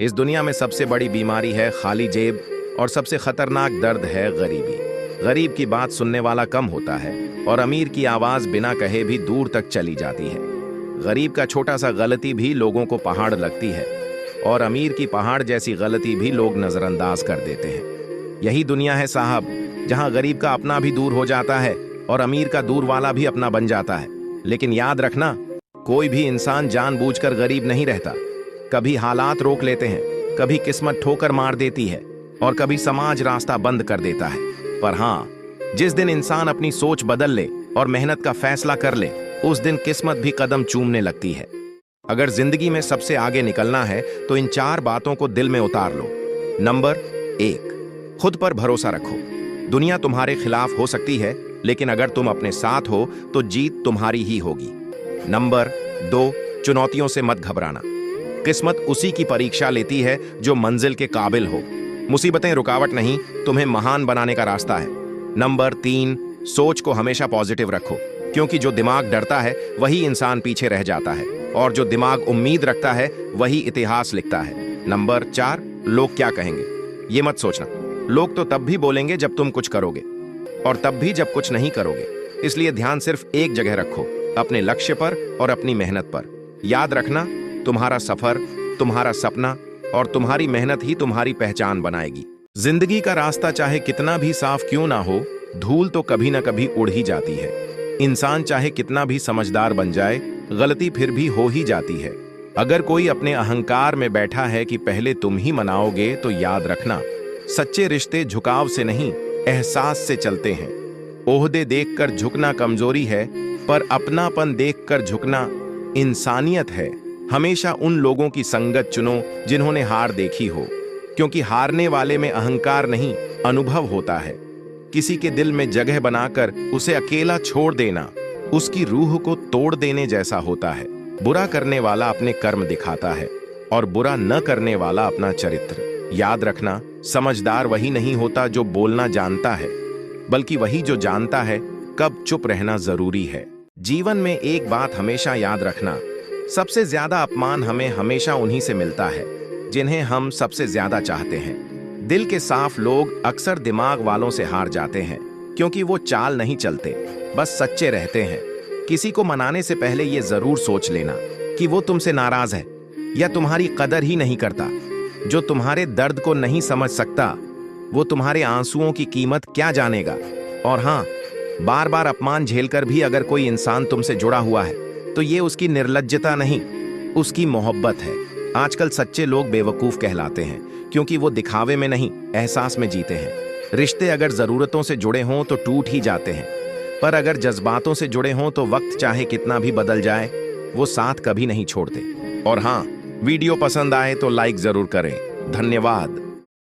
इस दुनिया में सबसे बड़ी बीमारी है खाली जेब और सबसे खतरनाक दर्द है गरीबी। गरीब की बात सुनने वाला कम होता है और अमीर की आवाज बिना कहे भी दूर तक चली जाती है। गरीब का छोटा सा गलती भी लोगों को पहाड़ लगती है और अमीर की पहाड़ जैसी गलती भी लोग नजरअंदाज कर देते हैं। यही दुनिया है साहब, जहां गरीब का अपना भी दूर हो जाता है और अमीर का दूर वाला भी अपना बन जाता है। लेकिन याद रखना, कोई भी इंसान जानबूझकर गरीब नहीं रहता। कभी हालात रोक लेते हैं, कभी किस्मत ठोकर मार देती है और कभी समाज रास्ता बंद कर देता है। पर हाँ, जिस दिन इंसान अपनी सोच बदल ले और मेहनत का फैसला कर ले, उस दिन किस्मत भी कदम चूमने लगती है। अगर जिंदगी में सबसे आगे निकलना है तो इन 4 बातों को दिल में उतार लो। नंबर 1, खुद पर भरोसा रखो। दुनिया तुम्हारे खिलाफ हो सकती है, लेकिन अगर तुम अपने साथ हो तो जीत तुम्हारी ही होगी। नंबर 2, चुनौतियों से मत घबराना। किस्मत उसी की परीक्षा लेती है जो मंजिल के काबिल हो। मुसीबतें रुकावट नहीं, तुम्हें महान बनाने का रास्ता है। नंबर 3, सोच को हमेशा पॉजिटिव रखो, क्योंकि जो दिमाग डरता है वही इंसान पीछे रह जाता है और जो दिमाग उम्मीद रखता है वही इतिहास लिखता है। नंबर 4, लोग क्या कहेंगे ये मत सोचना। लोग तो तब भी बोलेंगे जब तुम कुछ करोगे और तब भी जब कुछ नहीं करोगे। इसलिए ध्यान सिर्फ एक जगह रखो, अपने लक्ष्य पर और अपनी मेहनत पर। याद रखना, तुम्हारा सफर, तुम्हारा सपना और तुम्हारी मेहनत ही तुम्हारी पहचान बनाएगी। जिंदगी का रास्ता चाहे कितना भी साफ क्यों ना हो, धूल तो कभी ना कभी उड़ ही जाती है। इंसान चाहे कितना भी समझदार बन जाए, गलती फिर भी हो ही जाती है। अगर कोई अपने अहंकार में बैठा है कि पहले तुम ही मनाओगे, तो याद रखना, सच्चे रिश्ते झुकाव से नहीं, एहसास से चलते हैं। ओहदे देखकर झुकना कमजोरी है, पर अपनापन देखकर झुकना इंसानियत है। हमेशा उन लोगों की संगत चुनो जिन्होंने हार देखी हो, क्योंकि हारने वाले में अहंकार नहीं, अनुभव होता है। किसी के दिल में जगह बनाकर उसे अकेला छोड़ देना उसकी रूह को तोड़ देने जैसा होता है। बुरा करने वाला अपने कर्म दिखाता है और बुरा न करने वाला अपना चरित्र। याद रखना, समझदार वही नहीं होता जो बोलना जानता है, बल्कि वही जो जानता है कब चुप रहना जरूरी है। जीवन में एक बात हमेशा याद रखना, सबसे ज्यादा अपमान हमें हमेशा उन्हीं से मिलता है जिन्हें हम सबसे ज्यादा चाहते हैं। दिल के साफ लोग अक्सर दिमाग वालों से हार जाते हैं, क्योंकि वो चाल नहीं चलते, बस सच्चे रहते हैं। किसी को मनाने से पहले ये जरूर सोच लेना कि वो तुमसे नाराज है या तुम्हारी कदर ही नहीं करता। जो तुम्हारे दर्द को नहीं समझ सकता, वो तुम्हारे आंसुओं की कीमत क्या जानेगा। और हाँ, बार बार अपमान झेलकर भी अगर कोई इंसान तुमसे जुड़ा हुआ है, तो ये उसकी निर्लज्जता नहीं, उसकी मोहब्बत है। आजकल सच्चे लोग बेवकूफ कहलाते हैं, क्योंकि वो दिखावे में नहीं, एहसास में जीते हैं। रिश्ते अगर जरूरतों से जुड़े हों तो टूट ही जाते हैं, पर अगर जज्बातों से जुड़े हों तो वक्त चाहे कितना भी बदल जाए, वो साथ कभी नहीं छोड़ते। और हाँ, वीडियो पसंद आए तो लाइक जरूर करें। धन्यवाद।